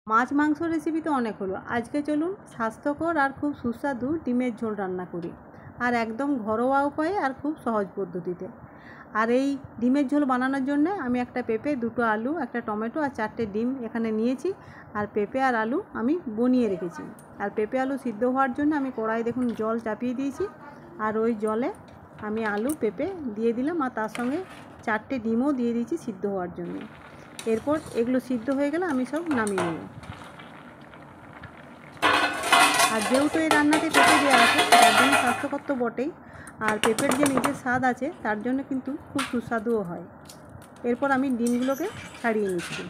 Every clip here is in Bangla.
মাছ মাংস রেসিপি তো অনেক হলো, আজকে চলুন স্বাস্থ্যকর আর খুব সুস্বাদু ডিমের ঝোল রান্না করি, আর একদম ঘরোয়া উপায়ে আর খুব সহজ পদ্ধতিতে। আর এই ডিমের ঝোল বানানোর জন্য আমি একটা পেঁপে, দুটো আলু, একটা টমেটো আর 4টে ডিম এখানে নিয়েছি। আর পেঁপে আর আলু আমি বনিয়ে রেখেছি। আর পেঁপে আলু সিদ্ধ হওয়ার জন্য আমি কড়াই দেখুন জল চাপিয়ে দিয়েছি, আর ওই জলে আমি আলু পেঁপে দিয়ে দিলাম, আর তার সঙ্গে 4টে ডিমও দিয়ে দিয়েছি সিদ্ধ হওয়ার জন্য। এরপর এগুলো সিদ্ধ হয়ে গেলে আমি সব নামিয়ে নেব। আর যেহেতু এই রান্নাতে পেঁপে দেওয়া আছে তার জন্য স্বাস্থ্যকর তো বটেই, আর পেঁপের যে নিজের স্বাদ আছে তার জন্য কিন্তু খুব সুস্বাদুও হয়। এরপর আমি ডিমগুলোকে ছাড়িয়ে নিচ্ছি।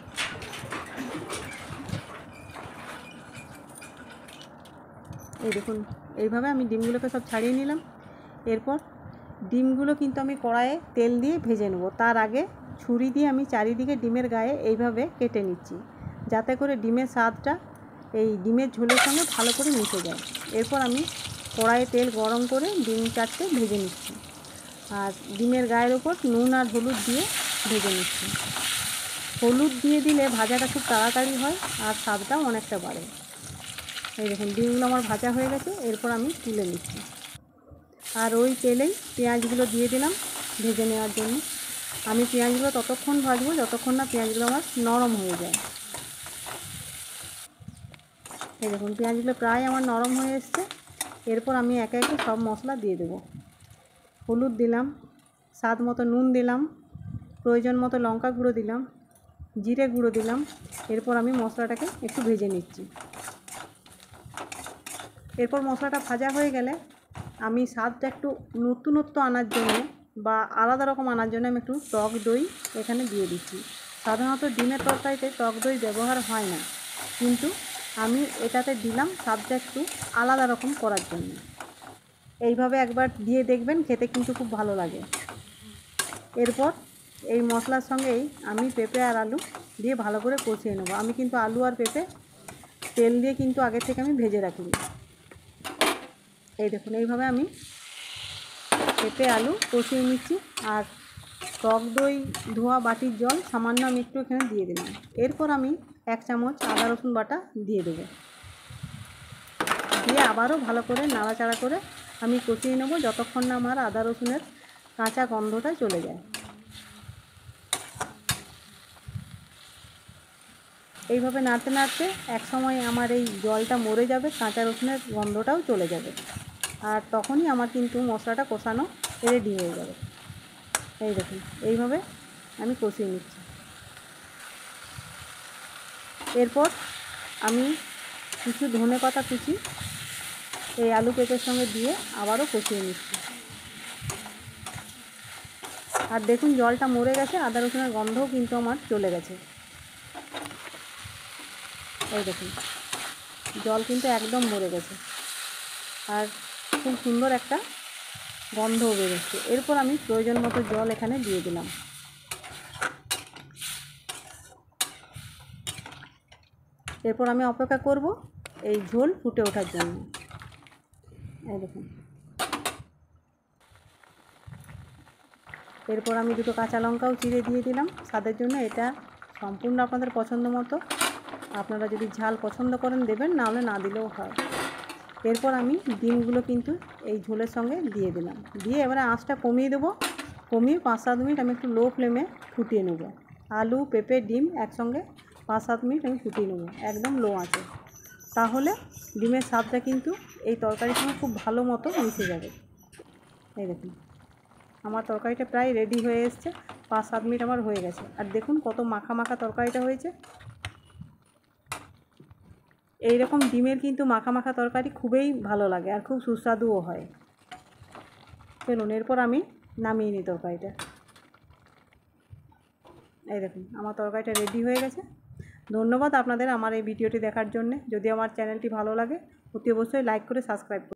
এই দেখুন, এইভাবে আমি ডিমগুলোকে সব ছাড়িয়ে নিলাম। এরপর ডিমগুলো কিন্তু আমি কড়াইয়ে তেল দিয়ে ভেজে নেব। তার আগে ছুরি দিয়ে আমি চারিদিকে ডিমের গায়ে এইভাবে কেটে নিচ্ছি, যাতে করে ডিমের স্বাদটা এই ডিমের ঝোলের সঙ্গে ভালো করে মিশে যায়। এরপর আমি কড়াইয়ে তেল গরম করে ডিম 4টে ভেজে নিচ্ছি, আর ডিমের গায়ের ওপর নুন আর হলুদ দিয়ে ভেজে নিচ্ছি। হলুদ দিয়ে দিলে ভাজাটা খুব তাড়াতাড়ি হয় আর স্বাদটাও অনেকটা বাড়ে। এই দেখুন ডিমগুলো আমার ভাজা হয়ে গেছে, এরপর আমি তুলে নিচ্ছি। আর ওই তেলেই পেঁয়াজগুলো দিয়ে দিলাম ভেজে নেওয়ার জন্য। আমি পেঁয়াজগুলো ততক্ষণ ভাজবো যতক্ষণ না পেঁয়াজগুলো আমার নরম হয়ে যায়। এই দেখুন পেঁয়াজগুলো প্রায় আমার নরম হয়ে এসছে। এরপর আমি একে একে সব মশলা দিয়ে দেবো। হলুদ দিলাম, স্বাদ মতো নুন দিলাম, প্রয়োজন মতো লঙ্কা গুঁড়ো দিলাম, জিরে গুঁড়ো দিলাম। এরপর আমি মশলাটাকে একটু ভেজে নিচ্ছি। এরপর মশলাটা ভাজা হয়ে গেলে আমি স্বাদটা একটু নতুনত্ব আনার জন্য বা আলাদা রকম আনার জন্য আমি একটু টক দই এখানে দিয়ে দিচ্ছি। সাধারণত ডিমের তরকারিতে টক দই ব্যবহার হয় না, কিন্তু আমি এটাতে দিলাম স্বাদটা একটু আলাদা রকম করার জন্য। এইভাবে একবার দিয়ে দেখবেন, খেতে কিন্তু খুব ভালো লাগে। এরপর এই মশলার সঙ্গেই আমি পেঁপে আর আলু দিয়ে ভালো করে কষিয়ে নেব। আমি কিন্তু আলু আর পেঁপে তেল দিয়ে কিন্তু আগে থেকে আমি ভেজে রাখিনি। এই দেখুন এইভাবে আমি পেঁপে আলু কষিয়ে নিচ্ছি, আর টক দই ধোয়া বাটির জল সামান্য আমি একটু এখানে দিয়ে দিলাম। এরপর আমি 1 চামচ আদা রসুন বাটা দিয়ে দেবো, দিয়ে আবারও ভালো করে নাড়াচাড়া করে আমি কষিয়ে নেব যতক্ষণ না আমার আদা রসুনের কাঁচা গন্ধটা চলে যায়। এইভাবে নাড়তে নাড়তে এক সময় আমার এই জলটা মরে যাবে, কাঁচা রসুনের গন্ধটাও চলে যাবে, আর তখনই আমার কিন্তু মশলাটা কষানো রেডি হয়ে যাবে। এই দেখুন এইভাবে আমি কষিয়ে নিচ্ছি। এরপর আমি কিছু ধনেপাতা কুচি এই আলু পেঁপের সঙ্গে দিয়ে আবারও কষিয়ে নিচ্ছি। আর দেখুন জলটা মরে গেছে, আদা রসুনের গন্ধও কিন্তু আমার চলে গেছে। এই দেখুন জল কিন্তু একদম মরে গেছে, আর খুব সুন্দর একটা গন্ধও বেরোচ্ছে। এরপর আমি প্রয়োজন মতো জল এখানে দিয়ে দিলাম। এরপর আমি অপেক্ষা করব এই ঝোল ফুটে ওঠার জন্য। এই দেখুন এরপর আমি দুটো কাঁচা লঙ্কাও চিড়ে দিয়ে দিলাম স্বাদের জন্য। এটা সম্পূর্ণ আপনাদের পছন্দ মতো, আপনারা যদি ঝাল পছন্দ করেন দেবেন, না হলে না দিলেও হয়। এরপর আমি ডিমগুলো কিন্তু এই ঝোলের সঙ্গে দিয়ে দিলাম, দিয়ে এবারে আঁচটা কমিয়ে দেবো। কমিয়ে 5-7 মিনিট আমি একটু লো ফ্লেমে ফুটিয়ে নেব। আলু পেঁপে ডিম একসঙ্গে 5-7 মিনিট আমি ফুটিয়ে নেব একদম লো আঁচে। তাহলে ডিমের স্বাদটা কিন্তু এই তরকারির সঙ্গে খুব ভালো মতো মিশে যাবে। এই দেখুন আমার তরকারিটা প্রায় রেডি হয়ে এসছে, 5-7 মিনিট আমার হয়ে গেছে। আর দেখুন কত মাখা মাখা তরকারিটা হয়েছে। এই রকম ডিমের কিন্তু মাখা মাখা তরকারি খুবই ভালো লাগে আর খুব সুস্বাদুও হয়। চলুন এরপর আমি নামিয়ে নিই তরকারিটা। এই দেখুন আমার তরকারিটা রেডি হয়ে গেছে। ধন্যবাদ আপনাদের আমার এই ভিডিওটি দেখার জন্যে। যদি আমার চ্যানেলটি ভালো লাগে অতি অবশ্যই লাইক করে সাবস্ক্রাইব করুন।